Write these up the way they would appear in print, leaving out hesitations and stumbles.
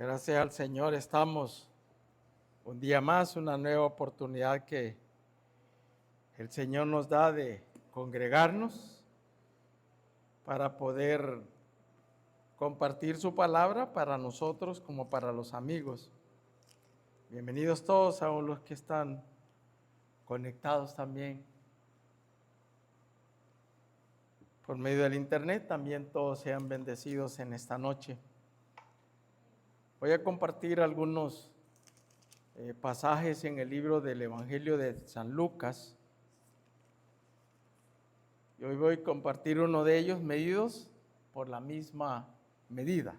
Gracias al Señor estamos un día más, una nueva oportunidad que el Señor nos da de congregarnos para poder compartir su palabra para nosotros como para los amigos. Bienvenidos todos, aún los que están conectados también por medio del internet, también todos sean bendecidos en esta noche. Voy a compartir algunos pasajes en el libro del Evangelio de San Lucas. Y hoy voy a compartir uno de ellos, medidos por la misma medida.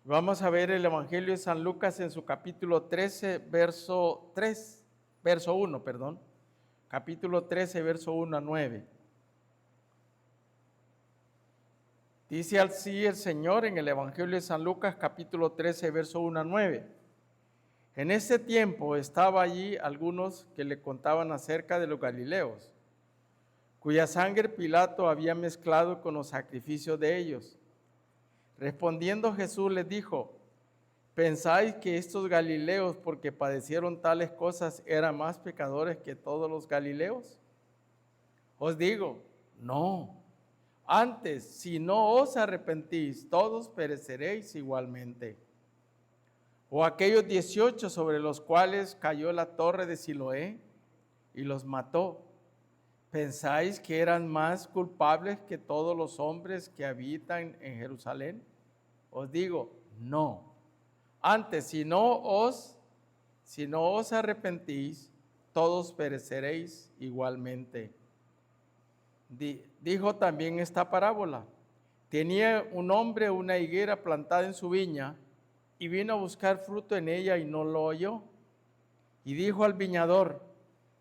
Vamos a ver el Evangelio de San Lucas en su capítulo 13, verso 1, capítulo 13, verso 1 a 9. Dice así el Señor en el Evangelio de San Lucas, capítulo 13, verso 1 a 9. En ese tiempo estaba allí algunos que le contaban acerca de los galileos, cuya sangre Pilato había mezclado con los sacrificios de ellos. Respondiendo Jesús les dijo: ¿pensáis que estos galileos, porque padecieron tales cosas, eran más pecadores que todos los galileos? Os digo, no. Antes, si no os arrepentís, todos pereceréis igualmente. O aquellos 18 sobre los cuales cayó la torre de Siloé y los mató, ¿pensáis que eran más culpables que todos los hombres que habitan en Jerusalén? Os digo, no. Antes, si no os arrepentís, todos pereceréis igualmente. Dijo también esta parábola: tenía un hombre una higuera plantada en su viña, y vino a buscar fruto en ella y no lo halló. Y dijo al viñador: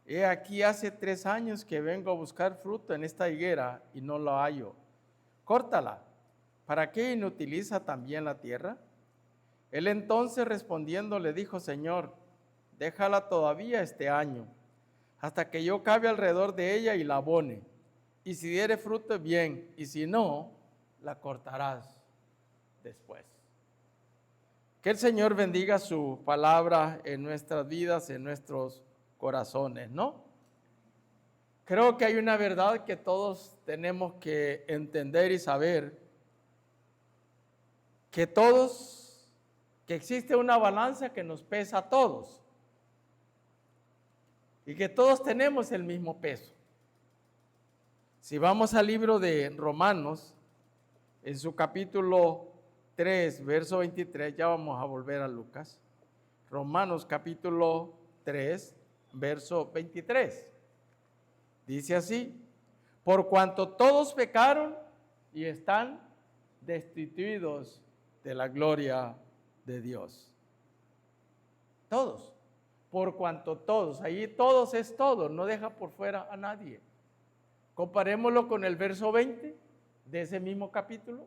he aquí hace 3 años que vengo a buscar fruto en esta higuera y no lo hallo. Córtala. ¿Para qué inutiliza también la tierra? Él entonces respondiendo le dijo: Señor, déjala todavía este año, hasta que yo cabe alrededor de ella y la abone. Y si diere fruto, bien, y si no, la cortarás después. Que el Señor bendiga su palabra en nuestras vidas, en nuestros corazones, ¿no? Creo que hay una verdad que todos tenemos que entender y saber, que existe una balanza que nos pesa a todos y que todos tenemos el mismo peso. Si vamos al libro de Romanos, en su capítulo 3, verso 23, ya vamos a volver a Lucas. Romanos capítulo 3, verso 23. Dice así: por cuanto todos pecaron y están destituidos de la gloria de Dios. Todos. Por cuanto todos. Ahí todos es todo, no deja por fuera a nadie. Comparémoslo con el verso 20 de ese mismo capítulo.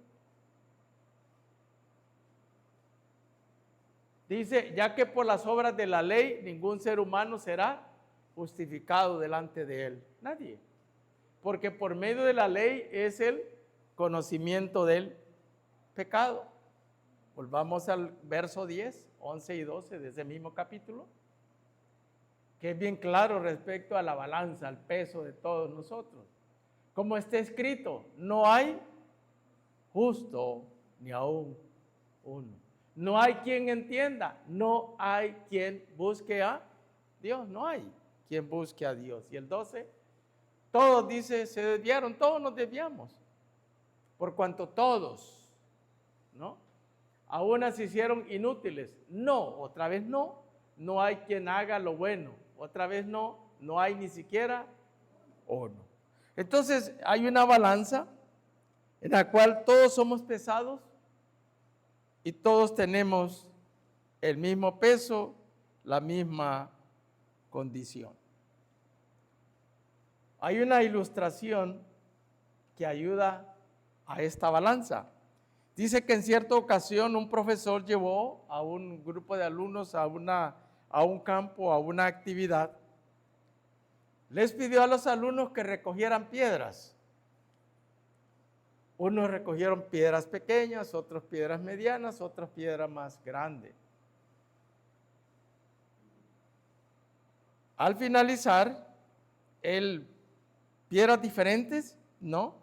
Dice: ya que por las obras de la ley ningún ser humano será justificado delante de él. Nadie. Porque por medio de la ley es el conocimiento del pecado. Volvamos al verso 10, 11 y 12 de ese mismo capítulo, que es bien claro respecto a la balanza, al peso de todos nosotros. Como está escrito, no hay justo ni aún uno. No hay quien entienda, no hay quien busque a Dios, no hay quien busque a Dios. Y el 12, todos, dice, se desviaron, todos nos desviamos, por cuanto todos, ¿no? A unas se hicieron inútiles. No, otra vez no hay quien haga lo bueno. Otra vez no hay ni siquiera uno. Entonces hay una balanza en la cual todos somos pesados y todos tenemos el mismo peso, la misma condición. Hay una ilustración que ayuda a esta balanza. Dice que en cierta ocasión un profesor llevó a un grupo de alumnos a un campo, a una actividad. Les pidió a los alumnos que recogieran piedras. Unos recogieron piedras pequeñas, otros piedras medianas, otras piedras más grandes. Al finalizar, piedras diferentes, ¿no?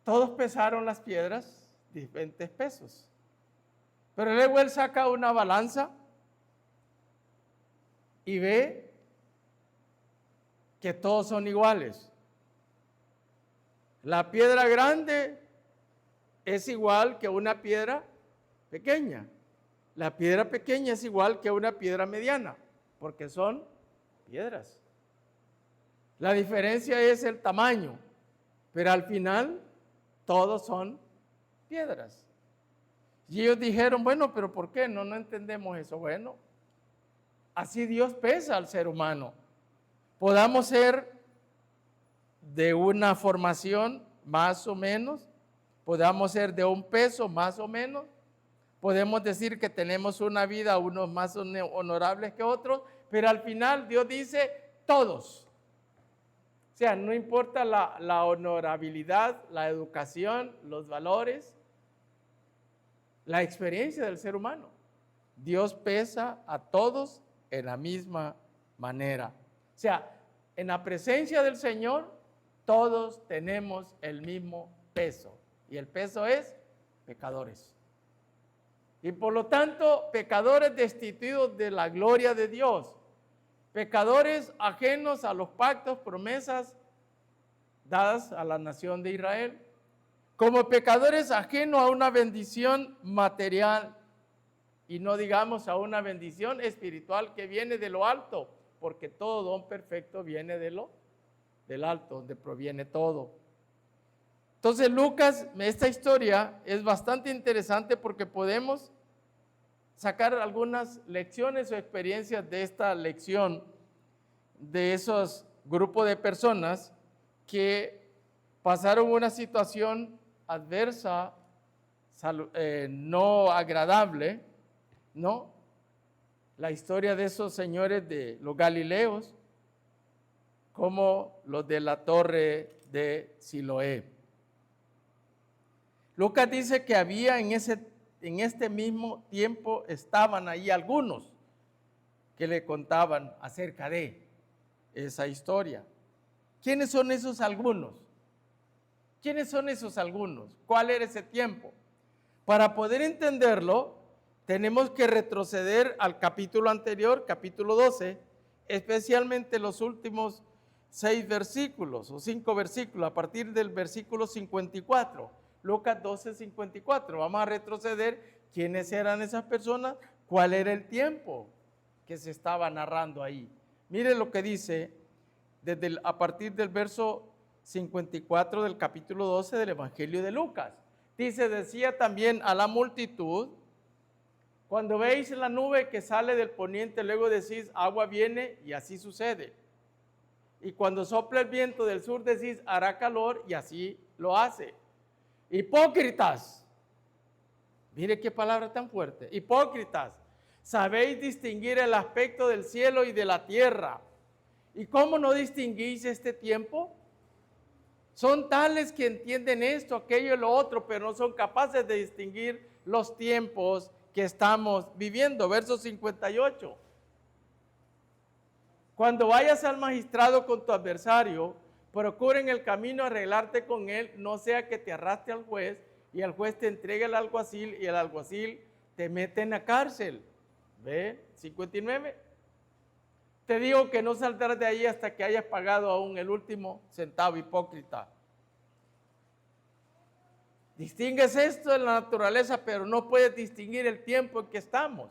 Todos pesaron las piedras, diferentes pesos. Pero luego él saca una balanza y ve que todos son iguales. La piedra grande es igual que una piedra pequeña. La piedra pequeña es igual que una piedra mediana, porque son piedras. La diferencia es el tamaño, pero al final todos son piedras. Y ellos dijeron, bueno, pero ¿por qué? No entendemos eso. Bueno, así Dios pesa al ser humano. Podamos ser de una formación más o menos, podamos ser de un peso más o menos, podemos decir que tenemos una vida unos más honorables que otros, pero al final Dios dice todos. O sea, no importa la honorabilidad, la educación, los valores, la experiencia del ser humano. Dios pesa a todos en la misma manera. O sea, en la presencia del Señor, todos tenemos el mismo peso. Y el peso es pecadores. Y por lo tanto, pecadores destituidos de la gloria de Dios. Pecadores ajenos a los pactos, promesas dadas a la nación de Israel. Como pecadores ajenos a una bendición material y no digamos a una bendición espiritual que viene de lo alto, porque todo don perfecto viene del alto, donde proviene todo. Entonces Lucas, esta historia es bastante interesante porque podemos sacar algunas lecciones o experiencias de esta lección de esos grupos de personas que pasaron una situación adversa, no agradable, ¿no? La historia de esos señores de los Galileos, como los de la torre de Siloé. Lucas dice que había en este mismo tiempo, estaban ahí algunos que le contaban acerca de esa historia. ¿Quiénes son esos algunos? ¿Quiénes son esos algunos? ¿Cuál era ese tiempo? Para poder entenderlo, tenemos que retroceder al capítulo anterior, capítulo 12, especialmente los últimos 6 versículos o 5 versículos, a partir del versículo 54, Lucas 12, 54. Vamos a retroceder. ¿Quiénes eran esas personas? ¿Cuál era el tiempo que se estaba narrando ahí? Mire lo que dice a partir del verso 54 del capítulo 12 del Evangelio de Lucas. Dice, decía también a la multitud, cuando veis la nube que sale del poniente, luego decís, agua viene, y así sucede. Y cuando sopla el viento del sur, decís, hará calor, y así lo hace. Hipócritas, mire qué palabra tan fuerte. Hipócritas, sabéis distinguir el aspecto del cielo y de la tierra. ¿Y cómo no distinguís este tiempo? Son tales que entienden esto, aquello y lo otro, pero no son capaces de distinguir los tiempos que estamos viviendo. Verso 58. Cuando vayas al magistrado con tu adversario, procura en el camino arreglarte con él, no sea que te arrastre al juez y el juez te entregue al alguacil y el alguacil te mete en la cárcel. ¿Ve? 59. Te digo que no saldrás de ahí hasta que hayas pagado aún el último centavo, hipócrita. Distingues esto en la naturaleza, pero no puedes distinguir el tiempo en que estamos.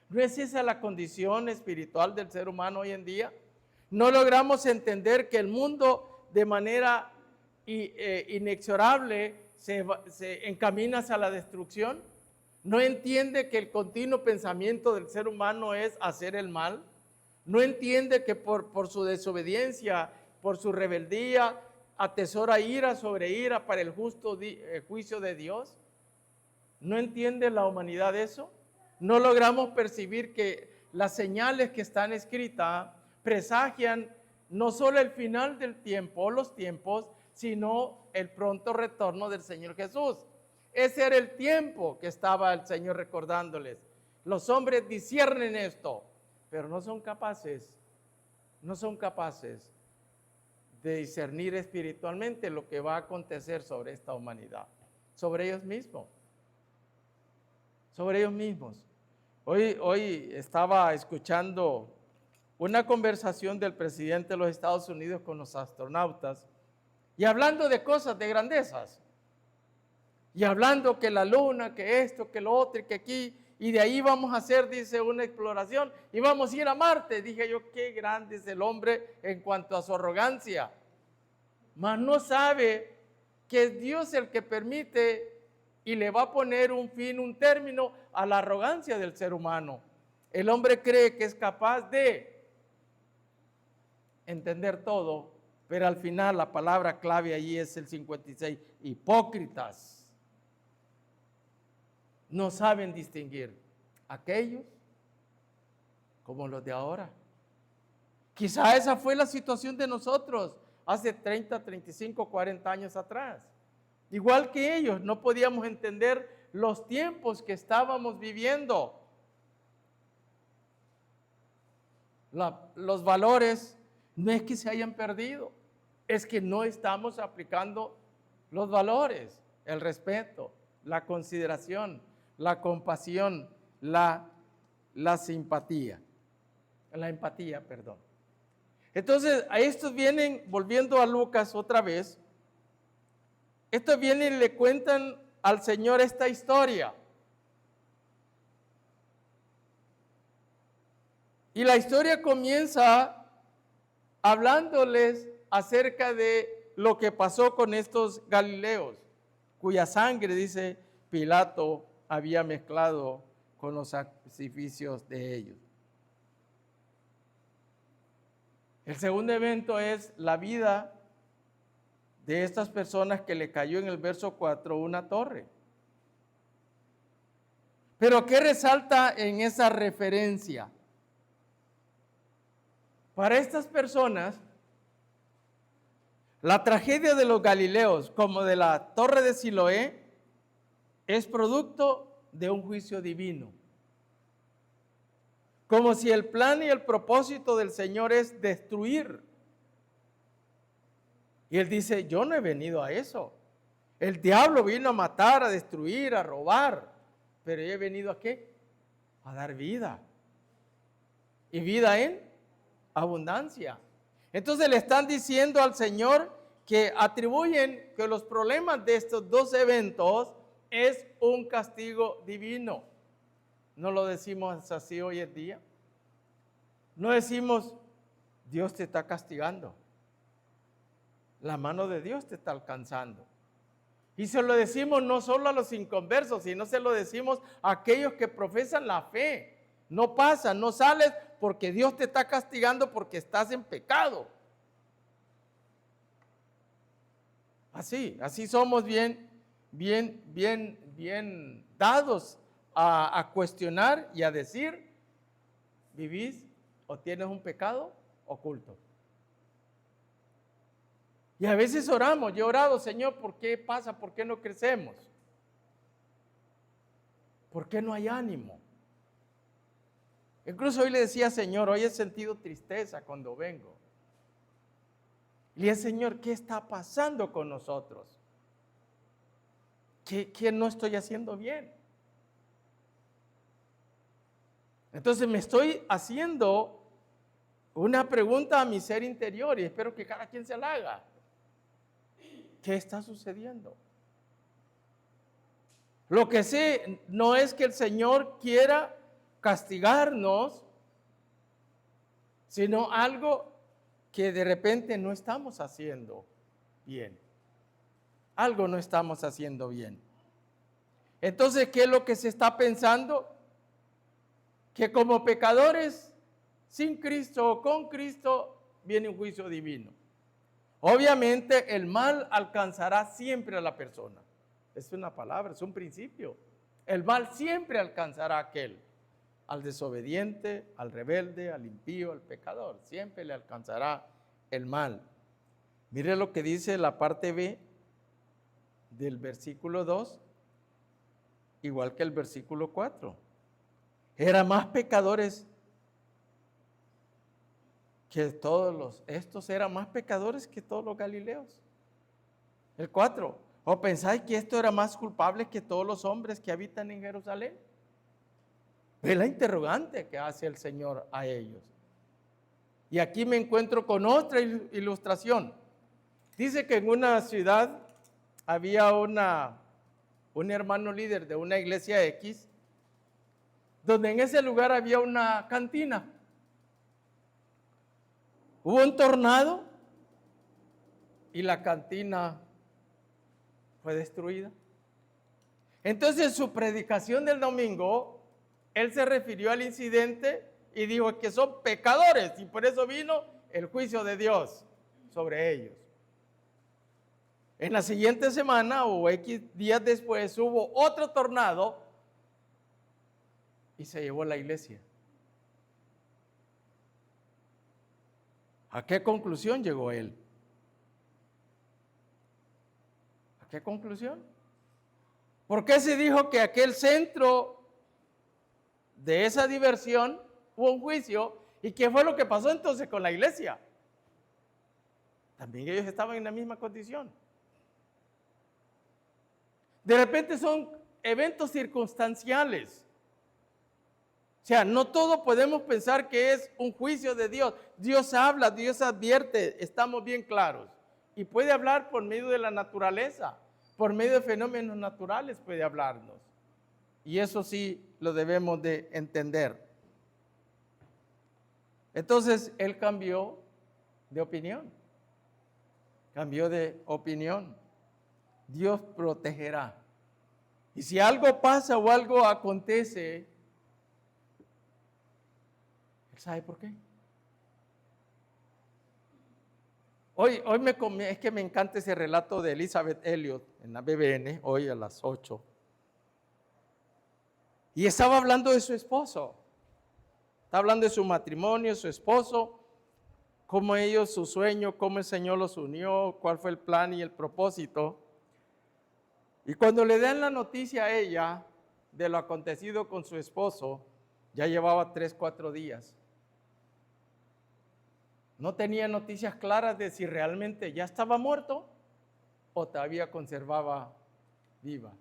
¿No es esa la condición espiritual del ser humano hoy en día? No logramos entender que el mundo de manera inexorable se encamina hacia la destrucción. No entiende que el continuo pensamiento del ser humano es hacer el mal. No entiende que por su desobediencia, por su rebeldía, atesora ira sobre ira para el justo juicio de Dios. ¿No entiende la humanidad eso? No logramos percibir que las señales que están escritas presagian no solo el final del tiempo o los tiempos, sino el pronto retorno del Señor Jesús. Ese era el tiempo que estaba el Señor recordándoles. Los hombres disciernen esto, pero no son capaces de discernir espiritualmente lo que va a acontecer sobre esta humanidad, sobre ellos mismos. Hoy estaba escuchando una conversación del presidente de los Estados Unidos con los astronautas y hablando de cosas de grandezas y hablando que la luna, que esto, que lo otro, que aquí, y de ahí vamos a hacer, dice, una exploración y vamos a ir a Marte. Dije yo, qué grande es el hombre en cuanto a su arrogancia, mas no sabe que es Dios el que permite y le va a poner un fin, un término a la arrogancia del ser humano. El hombre cree que es capaz de entender todo, pero al final la palabra clave allí es el 56, hipócritas. No saben distinguir aquellos como los de ahora. Quizá esa fue la situación de nosotros hace 30, 35, 40 años atrás. Igual que ellos, no podíamos entender los tiempos que estábamos viviendo. Los valores no es que se hayan perdido, es que no estamos aplicando los valores, el respeto, la consideración, la compasión, la simpatía, la empatía, perdón. Entonces, a estos vienen, volviendo a Lucas otra vez, estos vienen y le cuentan al Señor esta historia. Y la historia comienza hablándoles acerca de lo que pasó con estos galileos, cuya sangre, dice Pilato, había mezclado con los sacrificios de ellos. El segundo evento es la vida de estas personas que le cayó en el verso 4 una torre. Pero ¿qué resalta en esa referencia? Para estas personas, la tragedia de los galileos, como de la torre de Siloé, es producto de un juicio divino. Como si el plan y el propósito del Señor es destruir. Y Él dice, yo no he venido a eso. El diablo vino a matar, a destruir, a robar. Pero yo he venido ¿a qué? A dar vida. Y vida en abundancia. Entonces le están diciendo al Señor que atribuyen que los problemas de estos dos eventos es un castigo divino. ¿No lo decimos así hoy en día? No decimos, Dios te está castigando. La mano de Dios te está alcanzando. Y se lo decimos no solo a los inconversos, sino se lo decimos a aquellos que profesan la fe. No pasa, no sales porque Dios te está castigando porque estás en pecado. Así somos bien dados a cuestionar y a decir, ¿vivís o tienes un pecado oculto? Y a veces oramos, yo he orado, Señor, ¿por qué pasa? ¿Por qué no crecemos? ¿Por qué no hay ánimo? Incluso hoy le decía, Señor, hoy he sentido tristeza cuando vengo. Y le dije, Señor, ¿qué está pasando con nosotros? ¿Qué no estoy haciendo bien? Entonces me estoy haciendo una pregunta a mi ser interior y espero que cada quien se la haga. ¿Qué está sucediendo? Lo que sé no es que el Señor quiera castigarnos, sino algo que de repente no estamos haciendo bien. Algo no estamos haciendo bien. Entonces, ¿qué es lo que se está pensando? Que como pecadores, sin Cristo o con Cristo, viene un juicio divino. Obviamente el mal alcanzará siempre a la persona. Es una palabra, es un principio. El mal siempre alcanzará a aquel, al desobediente, al rebelde, al impío, al pecador. Siempre le alcanzará el mal. Mire lo que dice la parte B del versículo 2, igual que el versículo 4. Eran más pecadores que estos eran más pecadores que todos los galileos. El 4. ¿O pensáis que esto era más culpable que todos los hombres que habitan en Jerusalén? Es la interrogante que hace el Señor a ellos. Y aquí me encuentro con otra ilustración. Dice que en una ciudad había un hermano líder de una iglesia X, donde en ese lugar había una cantina. Hubo un tornado y la cantina fue destruida. Entonces, en su predicación del domingo, él se refirió al incidente y dijo que son pecadores y por eso vino el juicio de Dios sobre ellos. En la siguiente semana o X días después hubo otro tornado y se llevó la iglesia. ¿A qué conclusión llegó él? ¿A qué conclusión? ¿Por qué se dijo que aquel centro de esa diversión hubo un juicio? ¿Y qué fue lo que pasó entonces con la iglesia? También ellos estaban en la misma condición. De repente son eventos circunstanciales. O sea, no todo podemos pensar que es un juicio de Dios. Dios habla, Dios advierte, estamos bien claros. Y puede hablar por medio de la naturaleza, por medio de fenómenos naturales puede hablarnos. Y eso sí lo debemos de entender. Entonces, él cambió de opinión. Cambió de opinión. Dios protegerá. Y si algo pasa o algo acontece, ¿él sabe por qué? Hoy es que me encanta ese relato de Elizabeth Elliot en la BBN, hoy a las 8. Y estaba hablando de su esposo. Está hablando de su matrimonio, su esposo, cómo ellos, su sueño, cómo el Señor los unió, cuál fue el plan y el propósito. Y cuando le dan la noticia a ella de lo acontecido con su esposo, ya llevaba 3, 4 días. No tenía noticias claras de si realmente ya estaba muerto o todavía conservaba vivo.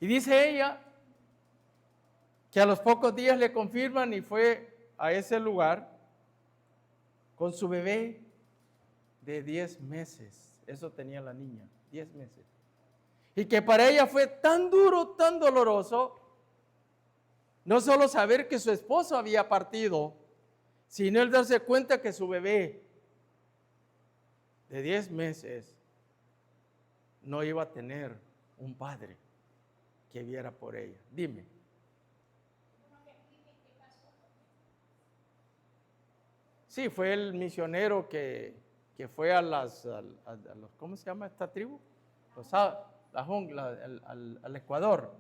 Y dice ella que a los pocos días le confirman y fue a ese lugar con su bebé de 10 meses. Eso tenía la niña, 10 meses. Y que para ella fue tan duro, tan doloroso, no solo saber que su esposo había partido, sino el darse cuenta que su bebé de 10 meses no iba a tener un padre que viera por ella. Dime. Sí, fue el misionero que fue a los, ¿cómo se llama esta tribu? La jungla, al Ecuador.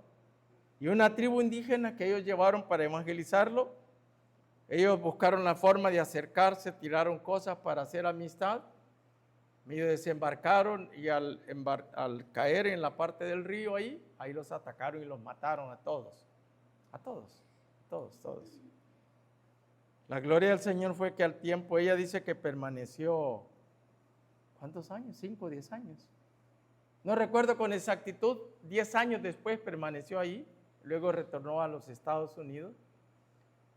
Y una tribu indígena que ellos llevaron para evangelizarlo. Ellos buscaron la forma de acercarse, tiraron cosas para hacer amistad. Ellos desembarcaron y al caer en la parte del río ahí los atacaron y los mataron a todos. A todos. La gloria del Señor fue que al tiempo, ella dice que permaneció, ¿cuántos años? 5, 10 años. No recuerdo con exactitud, 10 años después permaneció ahí, luego retornó a los Estados Unidos,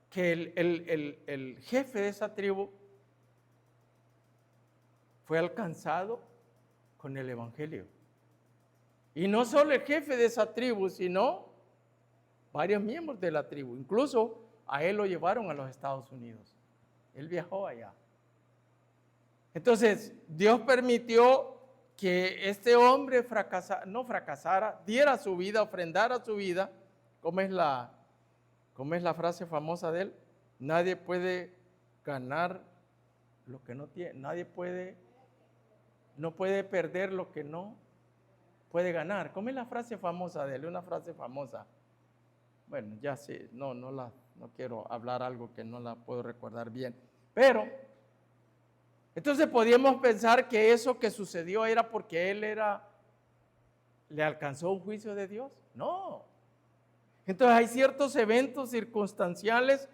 que el jefe de esa tribu fue alcanzado con el evangelio. Y no solo el jefe de esa tribu, sino varios miembros de la tribu, incluso a él lo llevaron a los Estados Unidos. Él viajó allá. Entonces, Dios permitió que este hombre fracasara, diera su vida, ofrendara su vida. ¿Cómo es la frase famosa de él? Nadie puede ganar lo que no tiene. No puede perder lo que no puede ganar. ¿Cómo es la frase famosa de él? Una frase famosa. Bueno, ya sé, no quiero hablar algo que no la puedo recordar bien. Pero Entonces podíamos pensar que eso que sucedió era porque le alcanzó un juicio de Dios. No. Entonces hay ciertos eventos circunstanciales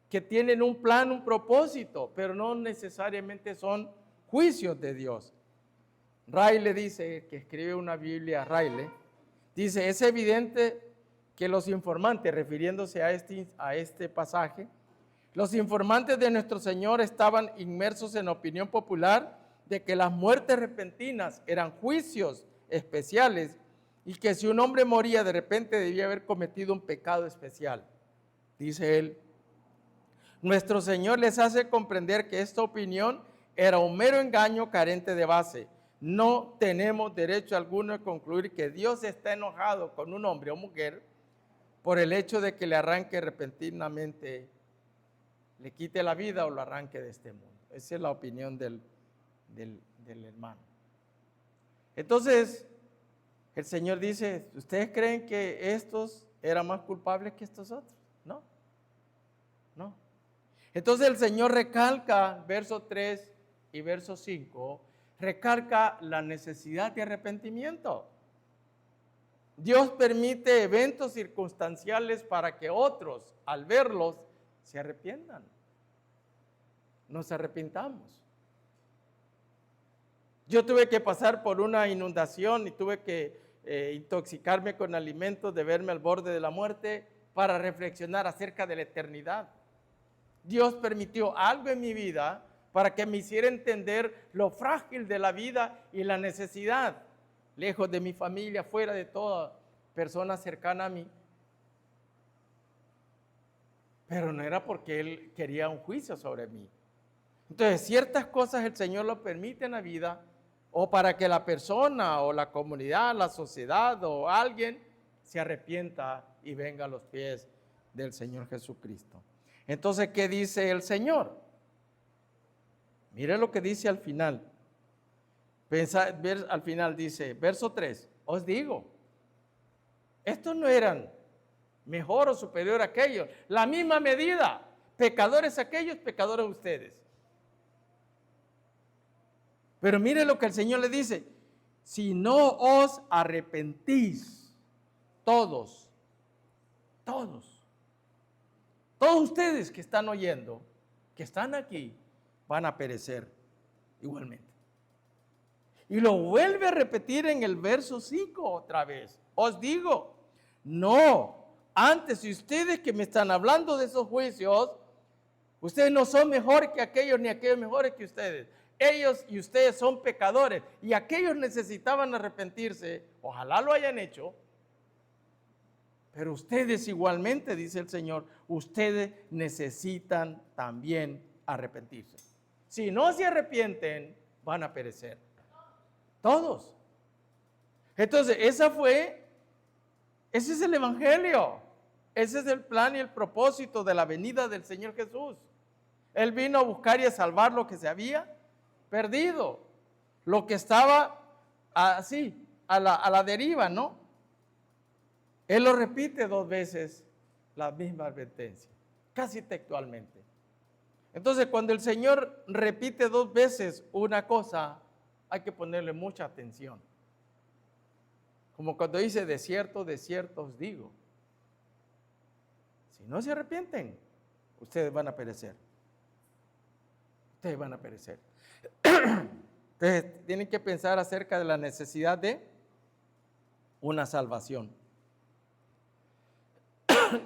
que tienen un plan, un propósito, pero no necesariamente son juicios de Dios. Riley dice, que escribe una Biblia, Riley, dice, es evidente que los informantes, refiriéndose a este pasaje, los informantes de nuestro Señor estaban inmersos en la opinión popular de que las muertes repentinas eran juicios especiales y que si un hombre moría de repente debía haber cometido un pecado especial. Dice él, nuestro Señor les hace comprender que esta opinión era un mero engaño carente de base. No tenemos derecho alguno a concluir que Dios está enojado con un hombre o mujer por el hecho de que le arranque repentinamente, le quite la vida o lo arranque de este mundo. Esa es la opinión del hermano. Entonces, el Señor dice, ¿ustedes creen que estos eran más culpables que estos otros? No, no. Entonces el Señor recalca, verso 3 y verso 5, recalca la necesidad de arrepentimiento. Dios permite eventos circunstanciales para que otros, al verlos, se arrepientan. Nos arrepintamos. Yo tuve que pasar por una inundación y tuve que intoxicarme con alimentos, de verme al borde de la muerte para reflexionar acerca de la eternidad. Dios permitió algo en mi vida para que me hiciera entender lo frágil de la vida y la necesidad, lejos de mi familia, fuera de toda persona cercana a mí. Pero no era porque Él quería un juicio sobre mí. Entonces, ciertas cosas el Señor lo permite en la vida, o para que la persona o la comunidad, la sociedad o alguien se arrepienta y venga a los pies del Señor Jesucristo. Entonces, ¿qué dice el Señor? Mire lo que dice al final. Al final dice, verso 3, os digo, estos no eran mejor o superior a aquellos, la misma medida, pecadores aquellos, pecadores ustedes. Pero mire lo que el Señor le dice, si no os arrepentís, todos ustedes que están oyendo, que están aquí, van a perecer igualmente. Y lo vuelve a repetir en el verso 5 otra vez. Os digo, no, antes si ustedes que me están hablando de esos juicios, ustedes no son mejores que aquellos, ni aquellos mejores que ustedes. Ellos y ustedes son pecadores y aquellos necesitaban arrepentirse, ojalá lo hayan hecho, pero ustedes igualmente, dice el Señor, ustedes necesitan también arrepentirse. Si no se arrepienten, van a perecer. Todos. Entonces, ese es el Evangelio. Ese es el plan y el propósito de la venida del Señor Jesús. Él vino a buscar y a salvar lo que se había perdido, lo que estaba así, a la deriva, ¿no? Él lo repite 2 veces, la misma advertencia, casi textualmente. Entonces, cuando el Señor repite 2 veces una cosa, hay que ponerle mucha atención. Como cuando dice, de cierto os digo. Si no se arrepienten, ustedes van a perecer. Ustedes van a perecer. Entonces, tienen que pensar acerca de la necesidad de una salvación.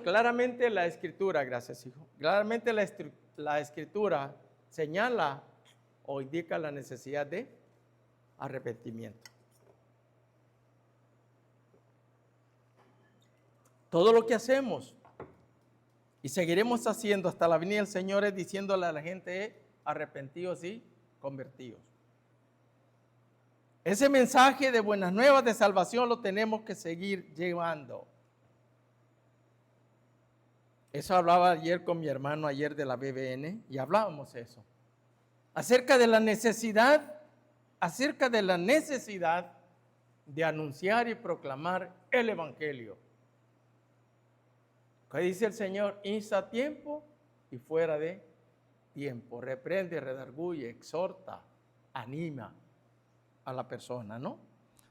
Claramente la Escritura, gracias hijo, claramente la Escritura señala o indica la necesidad de arrepentimiento. Todo lo que hacemos y seguiremos haciendo hasta la venida del Señor es diciéndole a la gente, arrepentidos y convertidos. Ese mensaje de buenas nuevas de salvación lo tenemos que seguir llevando. Eso hablaba ayer con mi hermano, ayer de la BBN, y hablábamos eso. Acerca de la necesidad de anunciar y proclamar el Evangelio. ¿Qué dice el Señor? Insta a tiempo y fuera de tiempo. Reprende, redarguye, exhorta, anima a la persona, ¿no?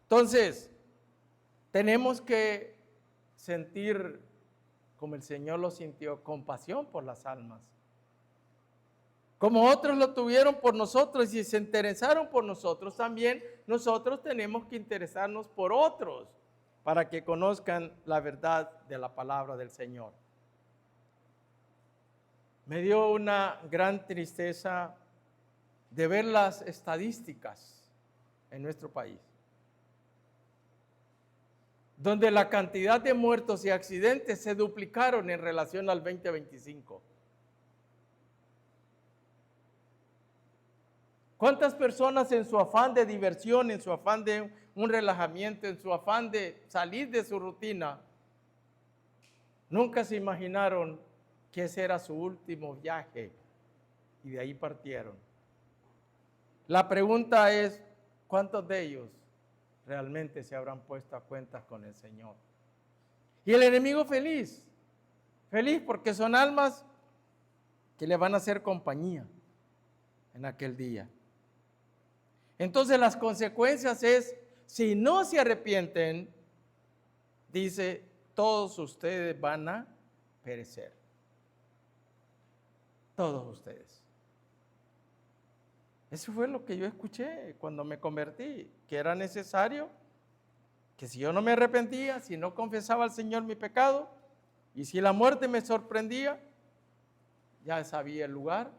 Entonces, tenemos que sentir, como el Señor lo sintió, compasión por las almas. Como otros lo tuvieron por nosotros y se interesaron por nosotros, también nosotros tenemos que interesarnos por otros para que conozcan la verdad de la palabra del Señor. Me dio una gran tristeza de ver las estadísticas en nuestro país, donde la cantidad de muertos y accidentes se duplicaron en relación al 2025. ¿Cuántas personas en su afán de diversión, en su afán de un relajamiento, en su afán de salir de su rutina, nunca se imaginaron que ese era su último viaje y de ahí partieron? La pregunta es, ¿cuántos de ellos realmente se habrán puesto a cuentas con el Señor? Y el enemigo feliz porque son almas que le van a hacer compañía en aquel día. Entonces las consecuencias es, si no se arrepienten, dice, todos ustedes van a perecer. Todos ustedes. Eso fue lo que yo escuché cuando me convertí, que era necesario que si yo no me arrepentía, si no confesaba al Señor mi pecado, y si la muerte me sorprendía, ya sabía el lugar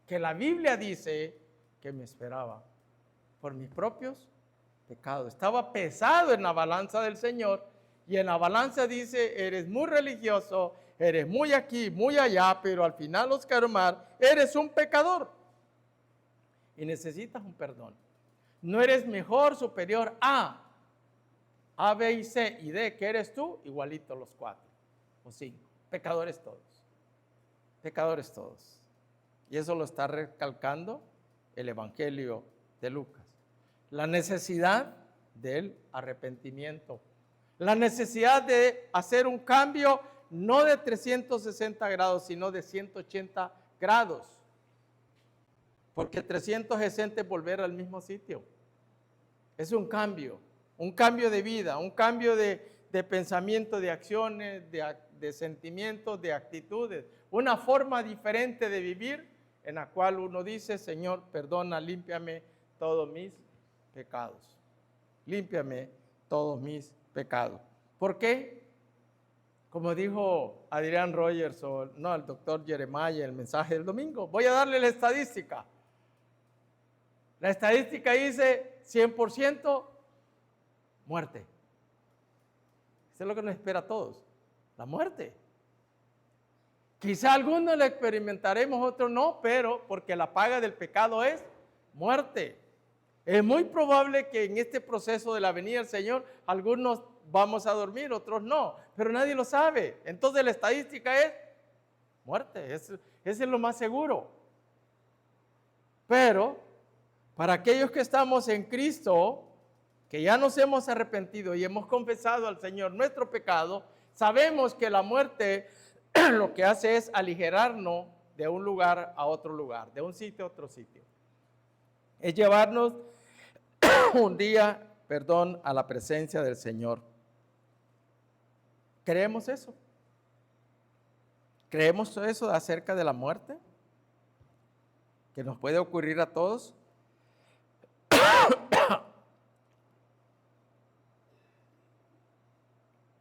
que la Biblia dice que me esperaba por mis propios pecados. Estaba pesado en la balanza del Señor, y en la balanza dice, eres muy religioso, eres muy aquí, muy allá, pero al final, Oscar Omar, eres un pecador y necesitas un perdón. No eres mejor, superior a B y C y D, que eres tú, igualito los 4 o 5, pecadores todos, pecadores todos. Y eso lo está recalcando el Evangelio de Lucas. La necesidad del arrepentimiento, la necesidad de hacer un cambio no de 360 grados, sino de 180 grados. Porque 360 es volver al mismo sitio. Es un cambio de vida, un cambio de pensamiento, de acciones, de sentimientos, de actitudes. Una forma diferente de vivir en la cual uno dice, Señor, perdona, límpiame todos mis pecados. Límpiame todos mis pecados. ¿Por qué? Como dijo Adrián Rogers o no, el doctor Jeremiah, el mensaje del domingo, voy a darle la estadística. La estadística dice 100% muerte. Eso es lo que nos espera a todos, la muerte. Quizá algunos la experimentaremos, otros no, pero porque la paga del pecado es muerte. Es muy probable que en este proceso de la venida del Señor, algunos vamos a dormir, otros no, pero nadie lo sabe. Entonces la estadística es muerte, ese es lo más seguro. Pero para aquellos que estamos en Cristo, que ya nos hemos arrepentido y hemos confesado al Señor nuestro pecado, sabemos que la muerte lo que hace es aligerarnos de un lugar a otro lugar, de un sitio a otro sitio. Es llevarnos un día, a la presencia del Señor. ¿Creemos eso? ¿Creemos eso acerca de la muerte? ¿Que nos puede ocurrir a todos?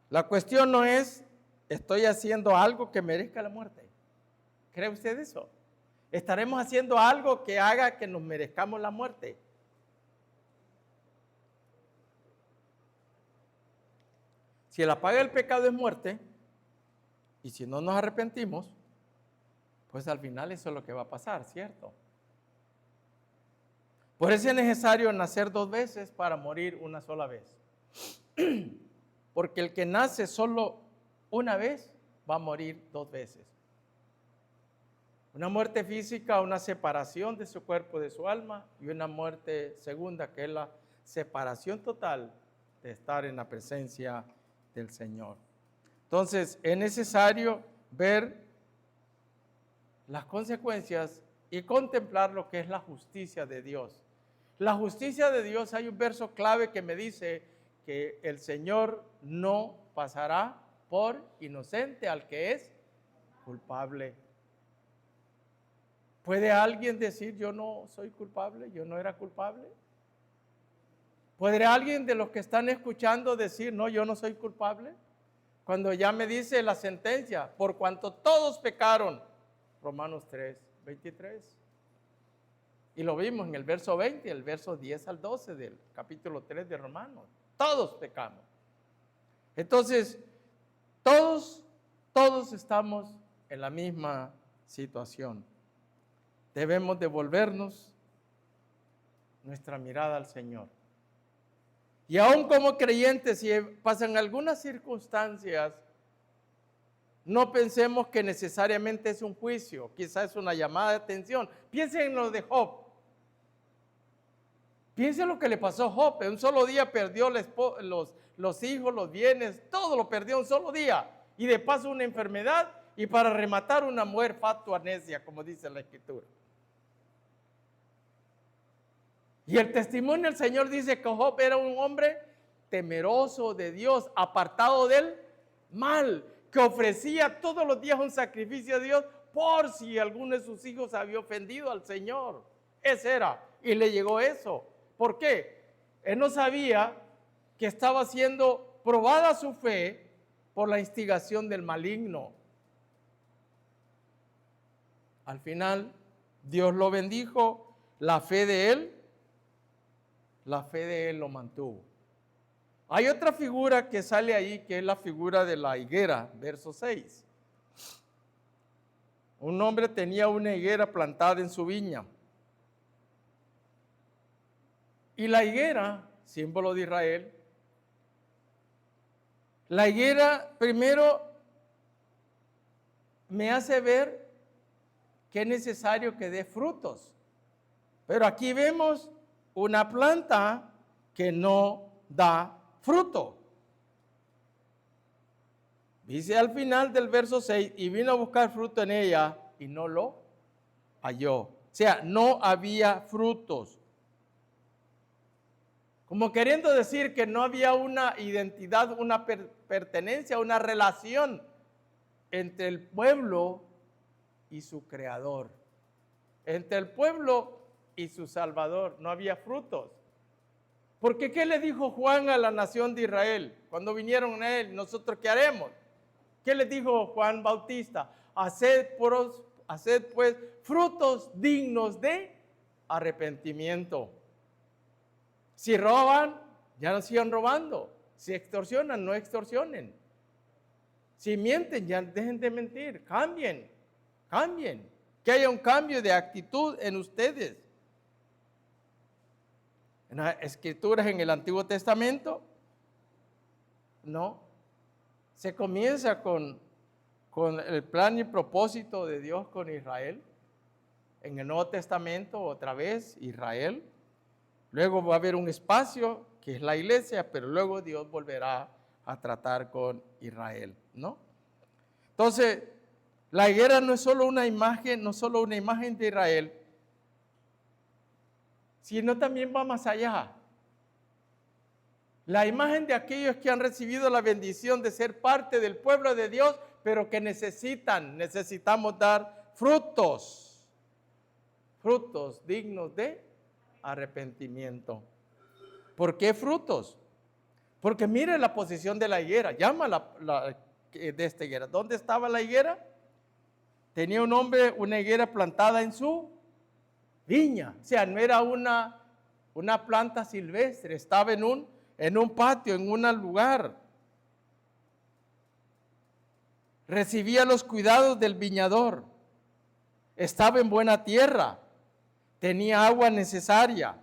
La cuestión no es, ¿estoy haciendo algo que merezca la muerte? ¿Cree usted eso? ¿Estaremos haciendo algo que haga que nos merezcamos la muerte? Si la paga del pecado es muerte, y si no nos arrepentimos, pues al final eso es lo que va a pasar, ¿cierto? Por eso es necesario nacer 2 veces para morir una sola vez. Porque el que nace solo una vez va a morir 2 veces. Una muerte física, una separación de su cuerpo, de su alma, y una muerte segunda, que es la separación total de estar en la presencia del Señor. Entonces, es necesario ver las consecuencias y contemplar lo que es la justicia de Dios. La justicia de Dios, hay un verso clave que me dice que el Señor no pasará por inocente al que es culpable. ¿Puede alguien decir yo no soy culpable, yo no era culpable? ¿Podría alguien de los que están escuchando decir no, yo no soy culpable? Cuando ya me dice la sentencia, por cuanto todos pecaron, Romanos 3, 23. Y lo vimos en el verso 20, el verso 10 al 12 del capítulo 3 de Romanos. Todos pecamos. Entonces, todos estamos en la misma situación. Debemos devolvernos nuestra mirada al Señor. Y aún como creyentes, si pasan algunas circunstancias, no pensemos que necesariamente es un juicio, quizás es una llamada de atención. Piensen en lo de Job. Piensen lo que le pasó a Job. En un solo día perdió los hijos, los bienes, todo lo perdió en un solo día. Y de paso una enfermedad y para rematar una mujer fatua necia, como dice la Escritura. Y el testimonio del Señor dice que Job era un hombre temeroso de Dios, apartado del mal, que ofrecía todos los días un sacrificio a Dios por si alguno de sus hijos había ofendido al Señor. Ese era, y le llegó eso. ¿Por qué? Él no sabía que estaba siendo probada su fe por la instigación del maligno. Al final, Dios lo bendijo, la fe de él lo mantuvo. Hay otra figura que sale ahí, que es la figura de la higuera, verso 6. Un hombre tenía una higuera plantada en su viña. Y la higuera, símbolo de Israel, la higuera primero me hace ver que es necesario que dé frutos. Pero aquí vemos una planta que no da fruto. Dice al final del verso 6, y vino a buscar fruto en ella y no lo halló. O sea, no había frutos. Como queriendo decir que no había una identidad, una pertenencia, una relación entre el pueblo y su creador. Entre el pueblo y su Salvador. No había frutos. Porque ¿qué le dijo Juan a la nación de Israel? Cuando vinieron a él, ¿nosotros qué haremos? ¿Qué le dijo Juan Bautista? Haced pues frutos dignos de arrepentimiento. Si roban, ya no sigan robando. Si extorsionan, no extorsionen. Si mienten, ya dejen de mentir. Cambien. Que haya un cambio de actitud en ustedes. En las escrituras en el Antiguo Testamento, no. Se comienza con el plan y propósito de Dios con Israel. En el Nuevo Testamento, otra vez, Israel. Luego va a haber un espacio, que es la iglesia, pero luego Dios volverá a tratar con Israel, ¿no? Entonces, la higuera no es solo una imagen, de Israel, sino también va más allá. La imagen de aquellos que han recibido la bendición de ser parte del pueblo de Dios, pero que necesitamos dar frutos dignos de arrepentimiento. ¿Por qué frutos? Porque mire la posición de la higuera, de esta higuera. ¿Dónde estaba la higuera? Tenía un hombre una higuera plantada en su viña. O sea, no era una planta silvestre, estaba en un patio, en un lugar. Recibía los cuidados del viñador. Estaba en buena tierra. Tenía agua necesaria.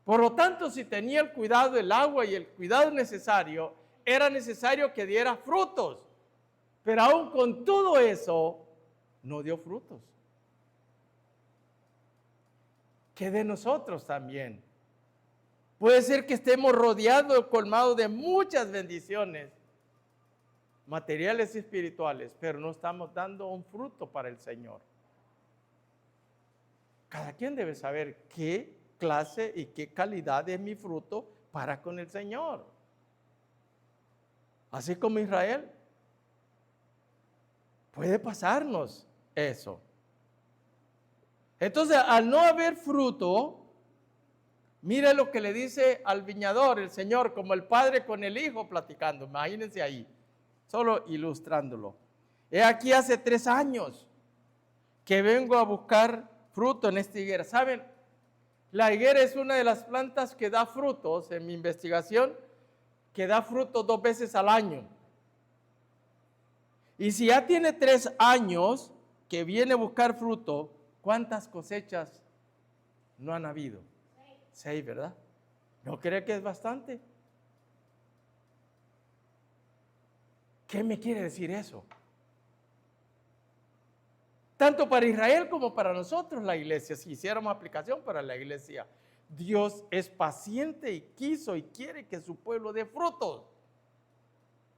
Por lo tanto, si tenía el cuidado del agua y el cuidado necesario, era necesario que diera frutos. Pero aún con todo eso, no dio frutos. Que de nosotros también. Puede ser que estemos rodeados, colmados de muchas bendiciones, materiales y espirituales, pero no estamos dando un fruto para el Señor. Cada quien debe saber qué clase y qué calidad es mi fruto para con el Señor. Así como Israel. Puede pasarnos eso. Entonces, al no haber fruto, mire lo que le dice al viñador el Señor, como el padre con el hijo platicando. Imagínense ahí, solo ilustrándolo. He aquí hace 3 años que vengo a buscar fruto en esta higuera. ¿Saben? La higuera es una de las plantas que da frutos, en mi investigación, que da frutos 2 veces al año. Y si ya tiene 3 años que viene a buscar fruto, ¿cuántas cosechas no han habido? 6, ¿verdad? ¿No cree que es bastante? ¿Qué me quiere decir eso? Tanto para Israel como para nosotros, la iglesia, si hiciéramos aplicación para la iglesia, Dios es paciente y quiso y quiere que su pueblo dé frutos.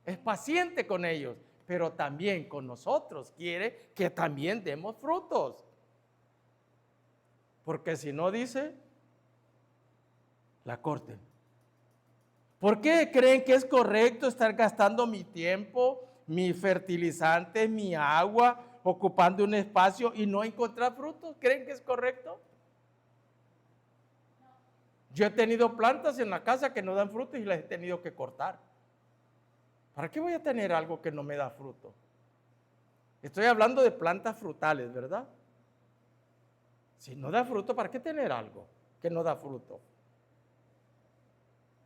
Es paciente con ellos, pero también con nosotros quiere que también demos frutos. Porque si no, dice, la corten. ¿Por qué creen que es correcto estar gastando mi tiempo, mi fertilizante, mi agua, ocupando un espacio y no encontrar frutos? ¿Creen que es correcto? Yo he tenido plantas en la casa que no dan frutos y las he tenido que cortar. ¿Para qué voy a tener algo que no me da fruto? Estoy hablando de plantas frutales, ¿verdad? Si no da fruto, ¿para qué tener algo que no da fruto?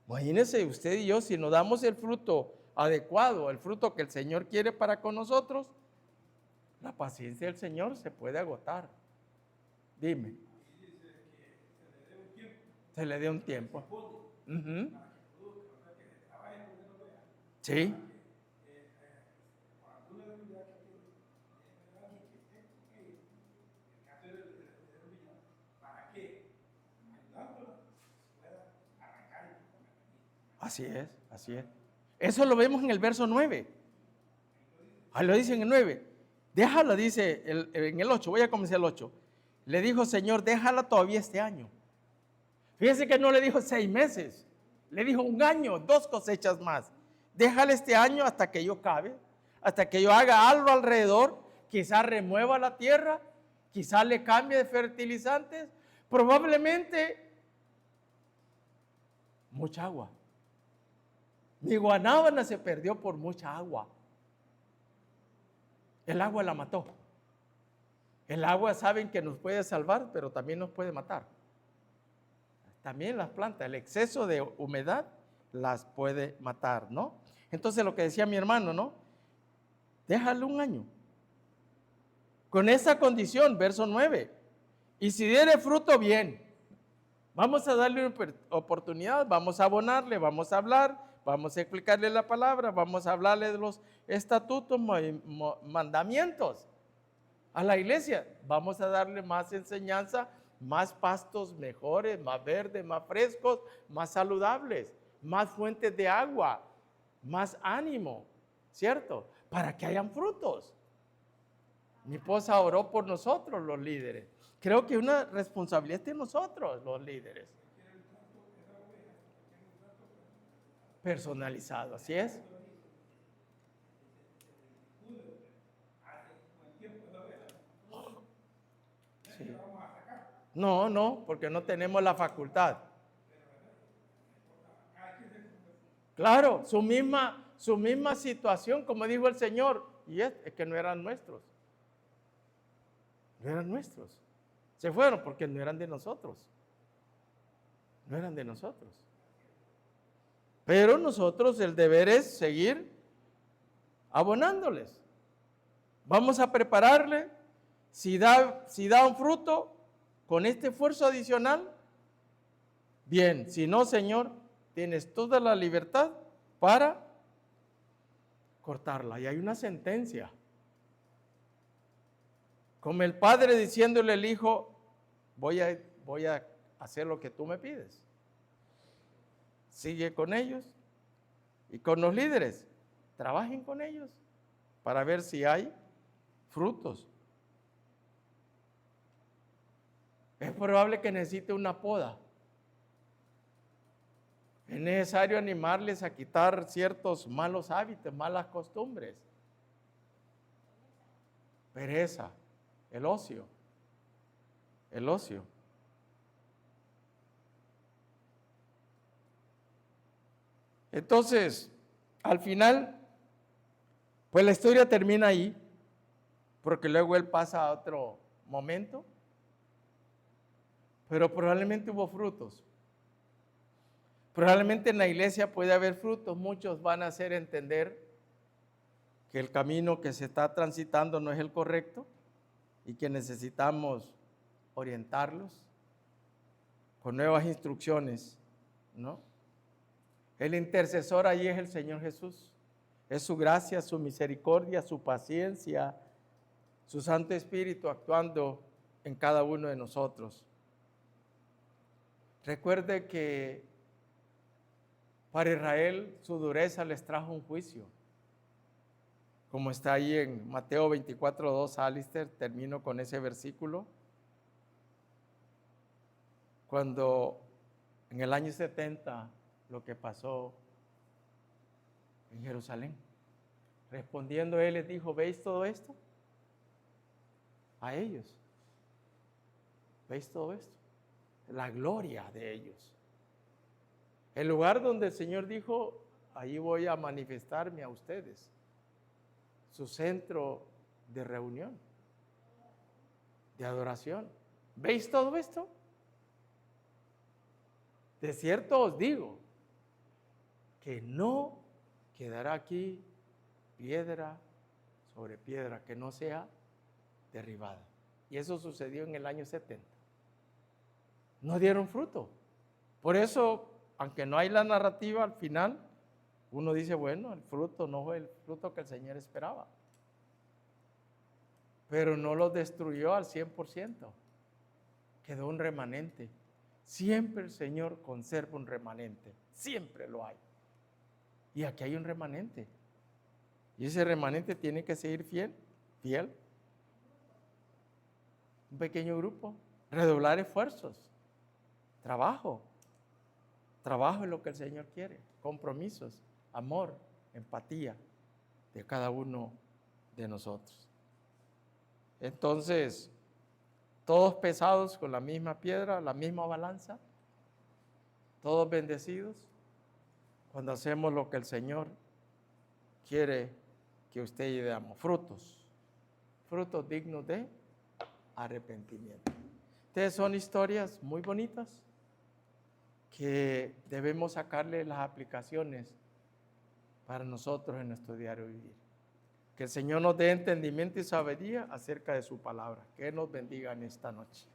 Imagínense usted y yo, si no damos el fruto adecuado, el fruto que el Señor quiere para con nosotros, la paciencia del Señor se puede agotar. Dime. Se le dé un tiempo. Uh-huh. Sí. Así es, así es. Eso lo vemos en el verso 9. Ahí lo dice en el 9. Déjala, dice en el 8, voy a comenzar el 8. Le dijo, Señor, déjala todavía este año. Fíjese que no le dijo 6 meses, le dijo 1 año, 2 cosechas más. Déjala este año hasta que yo cabe, hasta que yo haga algo alrededor, quizás remueva la tierra, quizás le cambie de fertilizantes, probablemente mucha agua. Mi guanábana se perdió por mucha agua. El agua la mató. El agua saben que nos puede salvar, pero también nos puede matar. También las plantas, el exceso de humedad las puede matar, ¿no? Entonces lo que decía mi hermano, ¿no? Déjalo 1 año. Con esa condición, verso 9. Y si diere fruto, bien. Vamos a darle una oportunidad, vamos a abonarle, vamos a hablar, vamos a explicarle la palabra, vamos a hablarle de los estatutos, mandamientos a la iglesia. Vamos a darle más enseñanza, más pastos mejores, más verdes, más frescos, más saludables, más fuentes de agua, más ánimo, ¿cierto? Para que hayan frutos. Mi esposa oró por nosotros, los líderes. Creo que una responsabilidad es de nosotros, los líderes. Personalizado, así es. Sí. No, porque no tenemos la facultad. Claro, su misma situación, como dijo el Señor, y es que no eran nuestros. No eran nuestros. Se fueron porque no eran de nosotros. No eran de nosotros. Pero nosotros el deber es seguir abonándoles. Vamos a prepararle. Si da un fruto con este esfuerzo adicional, bien. Si no, Señor, tienes toda la libertad para cortarla. Y hay una sentencia. Como el padre diciéndole al hijo, voy a hacer lo que tú me pides. Sigue con ellos y con los líderes. trabajen con ellos para ver si hay frutos. Es probable que necesite una poda. Es necesario animarles a quitar ciertos malos hábitos, malas costumbres. Pereza, el ocio. El ocio. Entonces, al final, pues la historia termina ahí, porque luego él pasa a otro momento, pero probablemente hubo frutos. Probablemente en la iglesia puede haber frutos, muchos van a hacer entender que el camino que se está transitando no es el correcto y que necesitamos orientarlos con nuevas instrucciones, ¿no? El intercesor allí es el Señor Jesús. Es su gracia, su misericordia, su paciencia, su Santo Espíritu actuando en cada uno de nosotros. Recuerde que para Israel su dureza les trajo un juicio. Como está ahí en Mateo 24:2, Alistair, termino con ese versículo. Cuando en el año 70 lo que pasó en Jerusalén. Respondiendo él les dijo, ¿veis todo esto? A ellos. ¿Veis todo esto? La gloria de ellos. El lugar donde el Señor dijo, ahí voy a manifestarme a ustedes. Su centro de reunión, de adoración. ¿Veis todo esto? De cierto os digo que no quedará aquí piedra sobre piedra que no sea derribada. Y eso sucedió en el año 70. No dieron fruto. Por eso, aunque no hay la narrativa al final, uno dice, bueno, el fruto no fue el fruto que el Señor esperaba. Pero no lo destruyó al 100%. Quedó un remanente. Siempre el Señor conserva un remanente. Siempre lo hay. Y aquí hay un remanente. Y ese remanente tiene que seguir fiel. Un pequeño grupo. Redoblar esfuerzos. Trabajo. Trabajo es lo que el Señor quiere. Compromisos, amor, empatía de cada uno de nosotros. Entonces, todos pesados con la misma piedra, la misma balanza, todos bendecidos, cuando hacemos lo que el Señor quiere que usted y veamos, frutos dignos de arrepentimiento. Estas son historias muy bonitas que debemos sacarle las aplicaciones para nosotros en nuestro diario vivir. Que el Señor nos dé entendimiento y sabiduría acerca de su palabra. Que Él nos bendiga en esta noche.